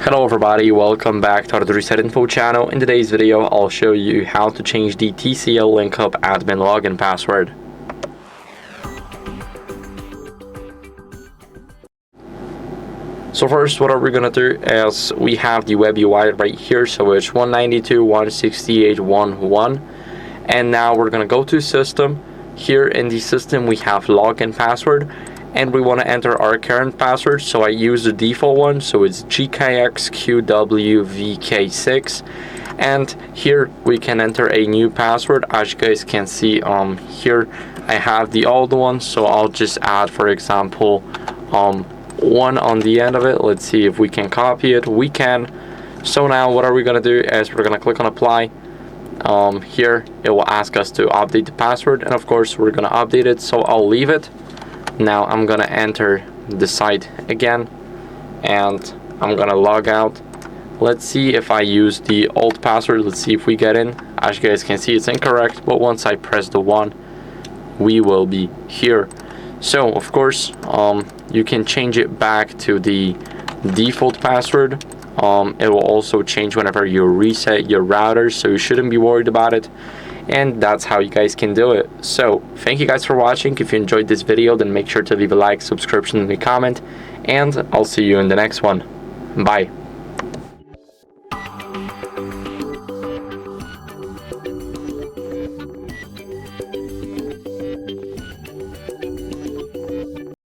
Hello everybody, welcome back to HardReset.Info channel. In today's video, I'll show you how to change the TCL Linkhub admin login password. So first, what are we gonna do is we have the web UI right here, so it's 192.168.1.1, and now we're gonna go to system. Here in the system we have login password, and we want to enter our current password, so I use the default one, so it's GKXQWVK6, and here we can enter a new password. As you guys can see here I have the old one, so I'll just add, for example, 1 on the end of it. Let's see if we can copy it. We can. So now what are we gonna do is we're gonna click on apply. Here it will ask us to update the password, and of course we're gonna update it, so I'll leave it. Now I'm gonna enter the site again and I'm gonna log out. Let's see if I use the old password. Let's see if we get in. As you guys can see, it's incorrect, but once I press the 1, we will be here. So of course you can change it back to the default password. It will also change whenever you reset your router, so you shouldn't be worried about it. And that's how you guys can do it. So thank you guys for watching. If you enjoyed this video, then make sure to leave a like, subscription, and a comment, and I'll see you in the next one. Bye.